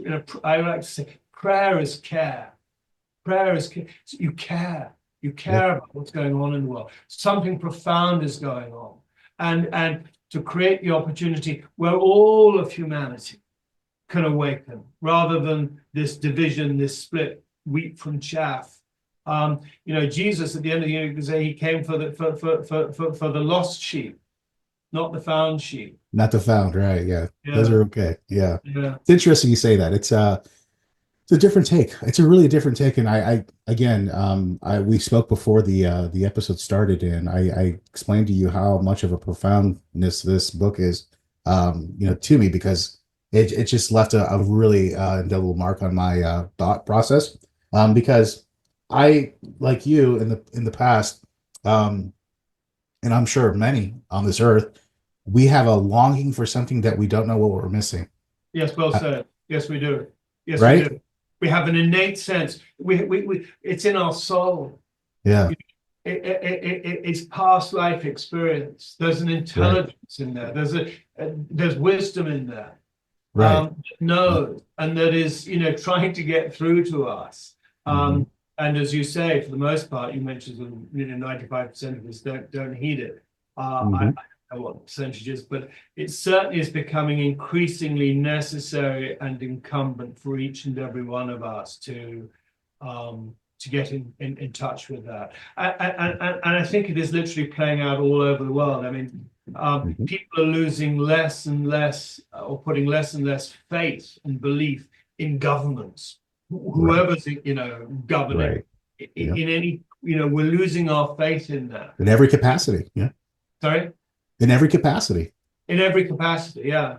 I like to say, prayer is care. Prayer is care. So you care. You care about what's going on in the world. Something profound is going on, and to create the opportunity where all of humanity can awaken, rather than this division, this split, wheat from chaff. Jesus at the end of the year could say he came for the lost sheep, not the found sheep. Not the found, right? Yeah. Those are okay. Yeah. It's interesting you say that. It's a different take. It's a really different take, and we spoke before the episode started, and I explained to you how much of a profoundness this book is, to me, because it just left a really indelible mark on my thought process, because I, like you in the past, and I'm sure many on this earth, we have a longing for something that we don't know what we're missing. Yes, well said. Yes, we do. Yes, right? We do. We have an innate sense. We it's in our soul. Yeah. It's past life experience. There's an intelligence in there. There's wisdom in there. Right. And that is, trying to get through to us. And as you say, for the most part, you mentioned 95% of us don't heed it. I don't know what percentage is, but it certainly is becoming increasingly necessary and incumbent for each and every one of us to get in touch with that. And I think it is literally playing out all over the world. I mean, people are losing less and less, or putting less and less faith and belief in governments, whoever's governing in any. We're losing our faith in that in every capacity. Yeah. Sorry. In every capacity. In every capacity. Yeah.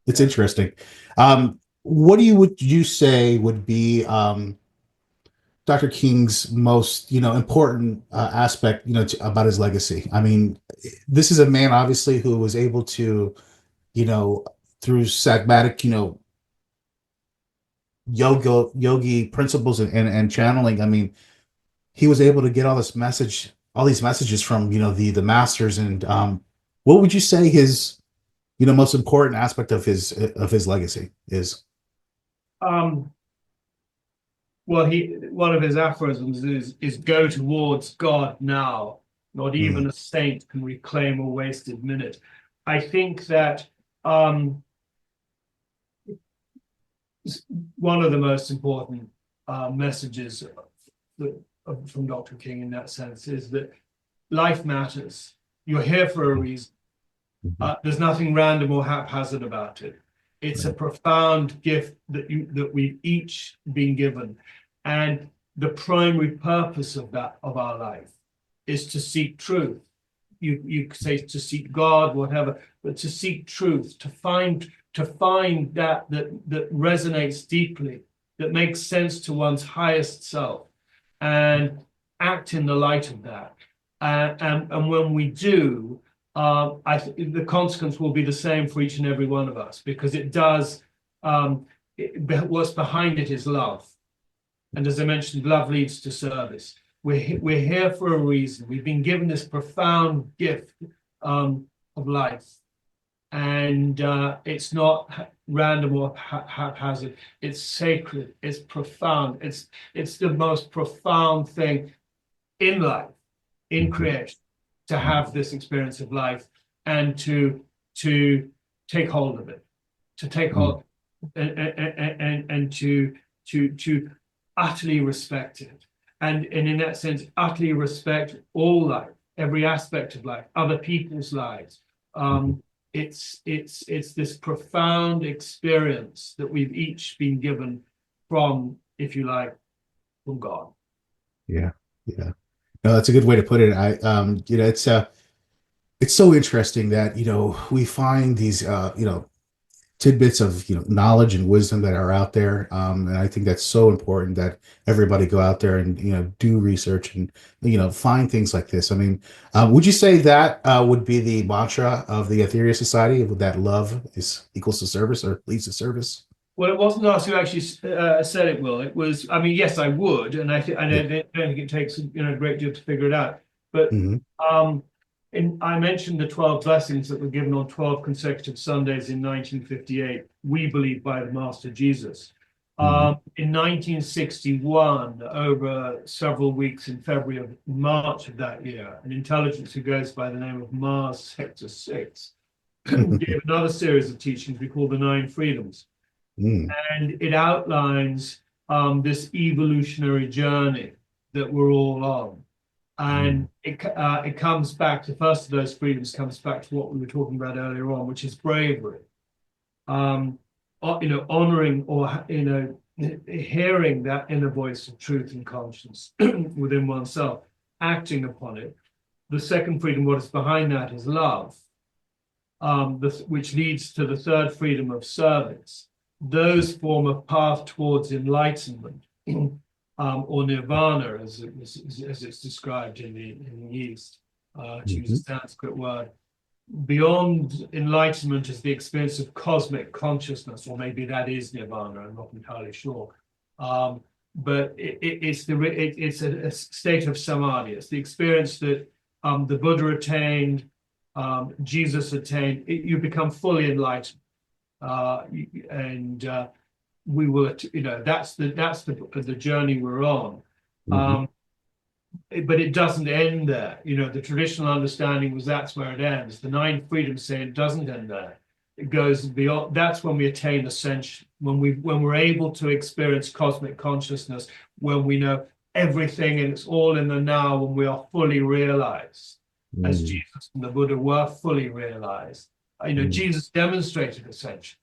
It's interesting. What would you say would be Dr. King's most, important aspect, about his legacy? I mean, this is a man, obviously, who was able to, through sagmatic, yogi principles and channeling. I mean, he was able to get all these messages from, the masters. And what would you say his, most important aspect of his legacy is? Well, one of his aphorisms is go towards God now. Not even a saint can reclaim a wasted minute. I think that one of the most important messages from Dr. King in that sense is that life matters. You're here for a reason. There's nothing random or haphazard about it. It's a profound gift that we've each been given, and the primary purpose of our life is to seek truth. You say to seek God, whatever, but to seek truth, to find that resonates deeply, that makes sense to one's highest self, and act in the light of that. And when we do, I think the consequence will be the same for each and every one of us, because it does. What's behind it is love, and as I mentioned, love leads to service. We're here for a reason. We've been given this profound gift of life, and it's not random or haphazard. It's sacred. It's profound. It's the most profound thing in life, in creation, to have this experience of life and to take hold of it, to take hold and to utterly respect it, and in that sense utterly respect all life, every aspect of life, other people's lives, it's this profound experience that we've each been given from, if you like, from God. Yeah, yeah. No, that's a good way to put it. It's so interesting that, we find these, tidbits of, knowledge and wisdom that are out there. And I think that's so important that everybody go out there and, do research and, find things like this. I mean, would you say that would be the mantra of the Aetherius Society, that love is equals to service or leads to service? Well, it wasn't us who actually said it, Will. It was, I mean, yes, I would. And I don't think it takes, a great deal to figure it out. But I mentioned the 12 blessings that were given on 12 consecutive Sundays in 1958, we believe by the Master Jesus. In 1961, over several weeks in February of March of that year, an intelligence who goes by the name of Mars Sector 6 gave another series of teachings we call the 9 Freedoms. And it outlines this evolutionary journey that we're all on. And it comes back to, first of those freedoms comes back to what we were talking about earlier on, which is bravery. Honoring or, hearing that inner voice of truth and conscience within oneself, acting upon it. The second freedom, what is behind that, is love, which leads to the third freedom of service. Those form a path towards enlightenment. Or nirvana, as it's described in the East, to use a Sanskrit word. Beyond enlightenment is the experience of cosmic consciousness, or maybe that is nirvana. I'm not entirely sure, but it's a state of samadhi. It's the experience that the Buddha attained, Jesus attained. You become fully enlightened, and we will, that's the journey we're on. But it doesn't end there. The traditional understanding was that's where it ends. The 9 freedoms say it doesn't end there. It goes beyond. That's when we attain ascension, when we're able to experience cosmic consciousness, when we know everything and it's all in the now, when we are fully realized, as Jesus and the Buddha were fully realized. Jesus demonstrated ascension.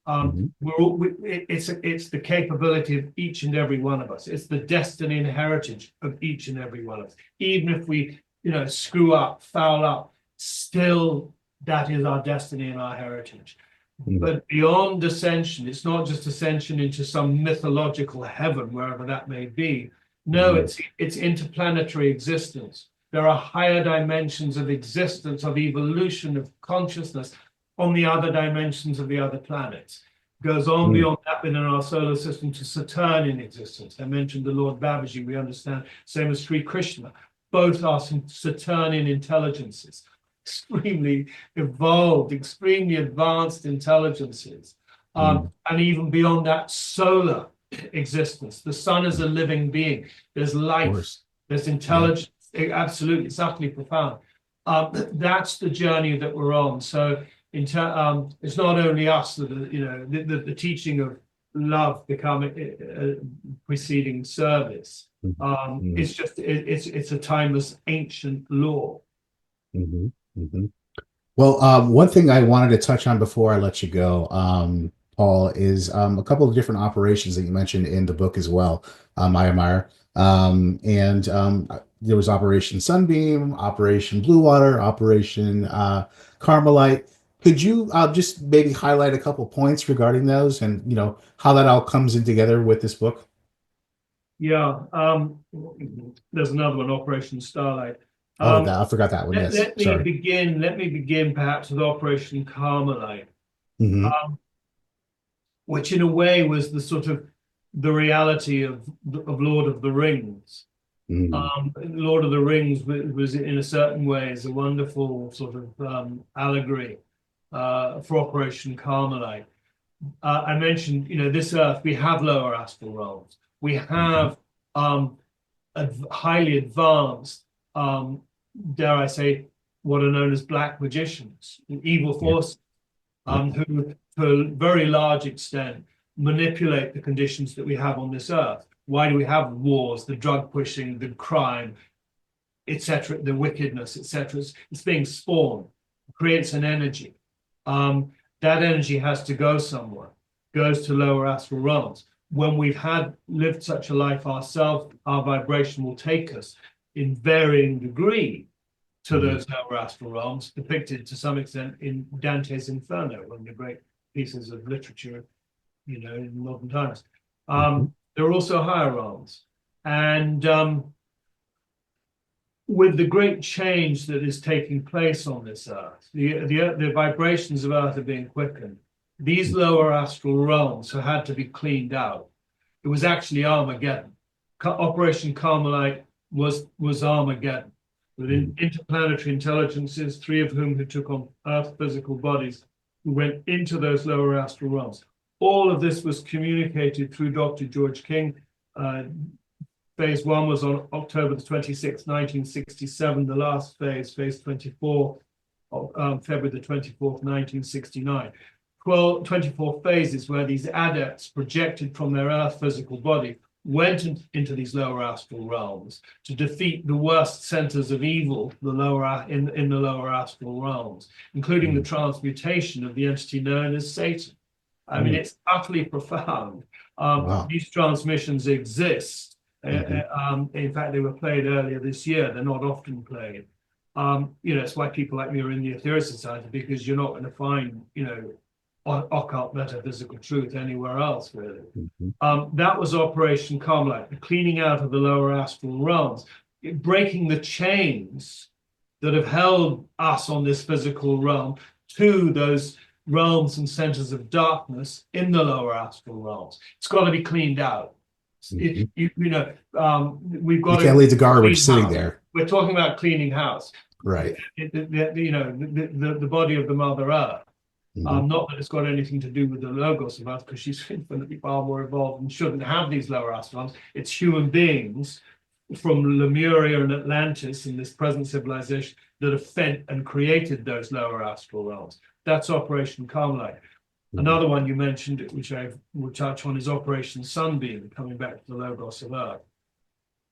It's the capability of each and every one of us. It's the destiny and heritage of each and every one of us. Even if we, screw up, foul up, still that is our destiny and our heritage. But beyond ascension, it's not just ascension into some mythological heaven, wherever that may be. No, it's interplanetary existence. There are higher dimensions of existence, of evolution, of consciousness on the other dimensions of the other planets. Goes on beyond that within our solar system to Saturnian existence. I mentioned the Lord Babaji, we understand, same as Sri Krishna. Both are some Saturnian intelligences, extremely evolved, extremely advanced intelligences. And even beyond that, solar existence. The sun is a living being. There's life, there's intelligence. Absolutely, it's utterly profound. That's the journey that we're on. So it's not only us that the teaching of love becoming preceding service. It's just it's a timeless ancient law. Well, one thing I wanted to touch on before I let you go, Paul, is a couple of different operations that you mentioned in the book as well, Maya Mire. And there was Operation Sunbeam, Operation Blue Water, Operation Carmelite. Could you just maybe highlight a couple points regarding those and, how that all comes in together with this book? Yeah. There's another one, Operation Starlight. I forgot that one. Let me begin perhaps with Operation Carmelite, which in a way was the sort of the reality of Lord of the Rings. Lord of the Rings was in a certain ways a wonderful sort of allegory for Operation Carmelite. I mentioned, this Earth, we have lower astral realms. We have highly advanced, dare I say, what are known as black magicians, evil forces, who, to a very large extent, manipulate the conditions that we have on this Earth. Why do we have wars, the drug pushing, the crime, etc., the wickedness, etc.? It's being spawned, creates an energy. that energy has to go somewhere, goes to lower astral realms. When we've lived such a life ourselves, our vibration will take us in varying degree to those lower astral realms, depicted to some extent in Dante's Inferno, one of the great pieces of literature, in modern times. There are also higher realms. And with the great change that is taking place on this earth, the vibrations of earth are being quickened. These lower astral realms had to be cleaned out. It was actually Armageddon. Operation Carmelite was Armageddon. Within interplanetary intelligences, 3 of whom who took on Earth physical bodies, who went into those lower astral realms. All of this was communicated through Dr. George King. Phase 1 was on October the 26th, 1967. The last phase, phase 24, February the 24th, 1969. 24 phases where these adepts projected from their Earth physical body went into these lower astral realms to defeat the worst centers of evil in the lower astral realms, including the transmutation of the entity known as Satan. I mean, it's utterly profound. These transmissions exist. In fact, they were played earlier this year. They're not often played. It's why people like me are in the Aetherius Society, because you're not going to find, occult metaphysical truth anywhere else, really. That was Operation Carmelite, the cleaning out of the lower astral realms, breaking the chains that have held us on this physical realm to those realms and centers of darkness in the lower astral realms. It's got to be cleaned out. We've got. You can't leave the garbage sitting there. We're talking about cleaning house, right? The body of the Mother Earth. Not that it's got anything to do with the Logos of Earth, because she's infinitely far more evolved and shouldn't have these lower astral realms. It's human beings from Lemuria and Atlantis in this present civilization that have fed and created those lower astral realms. That's Operation Carmelite. Another one you mentioned, which I will touch on, is Operation Sunbeam, coming back to the Logos of Earth.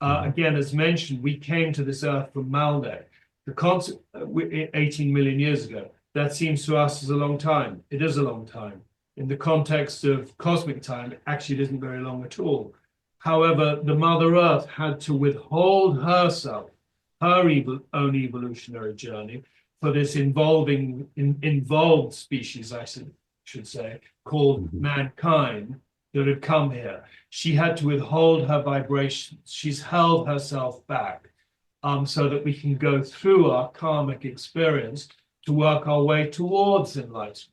Again, as mentioned, we came to this Earth from Malde, 18 million years ago. That seems to us as a long time. It is a long time. In the context of cosmic time, actually it isn't very long at all. However, the Mother Earth had to withhold herself, her own evolutionary journey, for this involved species, I should say, called mankind, that had come here. She had to withhold her vibrations. She's held herself back so that we can go through our karmic experience to work our way towards enlightenment.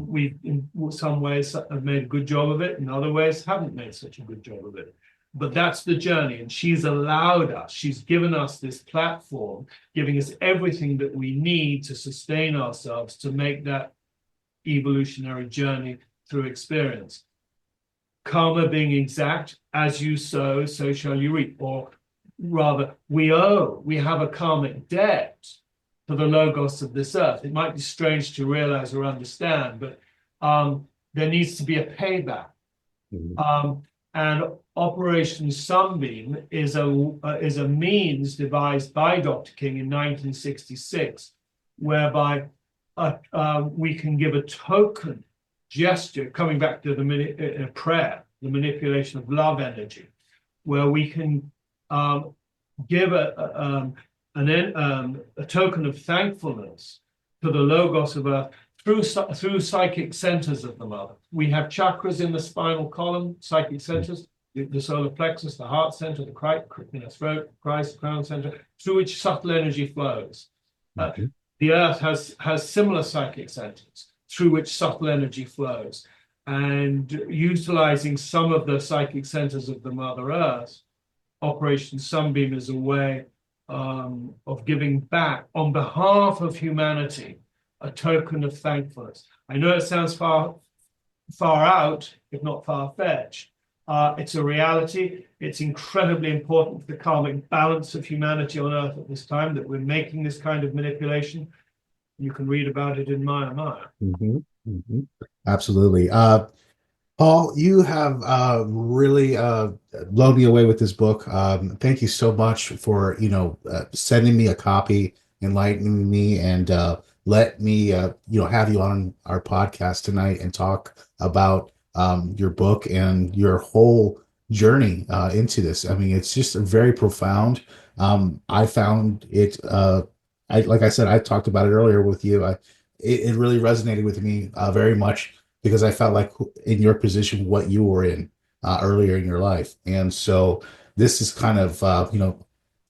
We, in some ways, have made a good job of it. In other ways, haven't made such a good job of it. But that's the journey, and she's allowed us. She's given us this platform, giving us everything that we need to sustain ourselves to make that evolutionary journey through experience. Karma being exact, as you sow, so shall you reap. Or rather, we have a karmic debt to the Logos of this earth. It might be strange to realize or understand, but there needs to be a payback. And Operation Sunbeam is a means devised by Dr. King in 1966, whereby we can give a token gesture, coming back to the prayer, the manipulation of love energy, where we can give a token of thankfulness to the Logos of Earth through psychic centers of the Mother. We have chakras in the spinal column, psychic centers, the solar plexus, the heart center, the throat, Christ, crown center, through which subtle energy flows. The Earth has similar psychic centers through which subtle energy flows. And utilizing some of the psychic centers of the Mother Earth, Operation Sunbeam is a way of giving back on behalf of humanity a token of thankfulness. I know it sounds far out, if not far-fetched. It's a reality. It's incredibly important for the karmic balance of humanity on Earth at this time that we're making this kind of manipulation. You can read about it in Maya Mire. Absolutely. Paul, you have really blown me away with this book. Thank you so much for sending me a copy, enlightening me, and let me, have you on our podcast tonight and talk about your book and your whole journey into this. I mean, it's just very profound. I found it, like I said, I talked about it earlier with you. It really resonated with me very much because I felt like in your position, what you were in earlier in your life. And so this is kind of,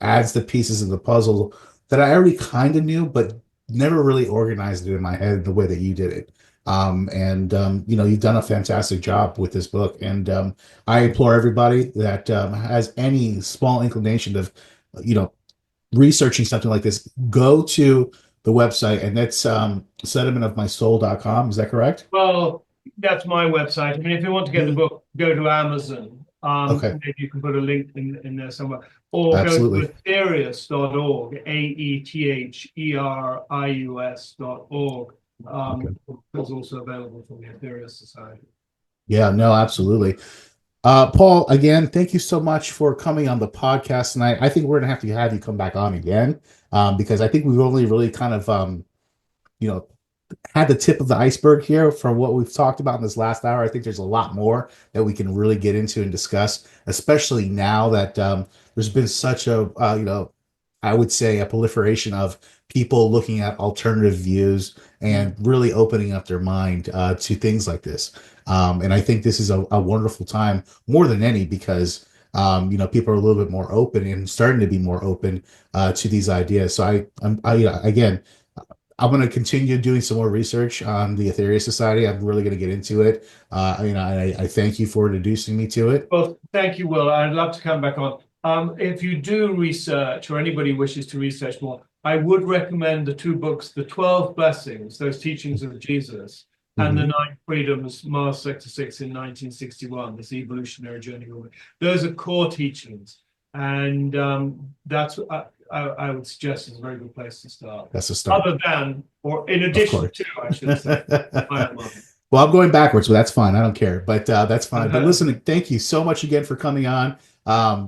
adds the pieces of the puzzle that I already kind of knew, but never really organized it in my head the way that you did it. You've done a fantastic job with this book. And I implore everybody that has any small inclination of, researching something like this, go to the website, and that's sedimentofmysoul.com. Is that correct? Well, that's my website. I mean, if you want to get the book, go to Amazon. Okay. Maybe you can put a link in there somewhere. Or Absolutely. go to Aetherius.org, AETHERIUS.org. It's also available from the Aetherius Society. Yeah, no, absolutely. Paul, again, thank you so much for coming on the podcast tonight. I think we're gonna have you come back on again, because I think we've only really kind of had the tip of the iceberg here from what we've talked about in this last hour. I think there's a lot more that we can really get into and discuss, especially now that there's been such a I would say a proliferation of people looking at alternative views and really opening up their mind to things like this. And I think this is a wonderful time more than any because people are a little bit more open and starting to be more open to these ideas. So again, I'm going to continue doing some more research on the Aetherius Society. I'm really going to get into it. I thank you for introducing me to it. Well, thank you, Will. I'd love to come back on. If you do research or anybody wishes to research more, I would recommend the two books, The 12 Blessings, those teachings of Jesus, and The Nine Freedoms, Mars Sector 6 in 1961, this evolutionary journey. Those are core teachings. And that's I would suggest is a very good place to start. That's a start. Other than, or in addition to, I should say. Well, I'm going backwards, but that's fine. I don't care. But that's fine. But listen, thank you so much again for coming on.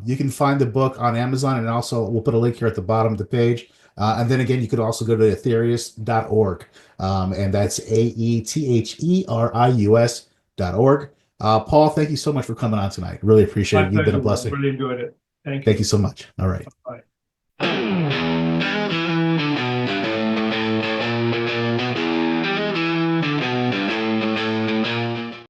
You can find the book on Amazon, and also we'll put a link here at the bottom of the page. And then again, you could also go to aetherius.org. And that's AETHERIUS.org. Paul, thank you so much for coming on tonight. Really appreciate it. You've been a blessing. Really enjoyed it. Thank you. Thank you so much. All right. Bye.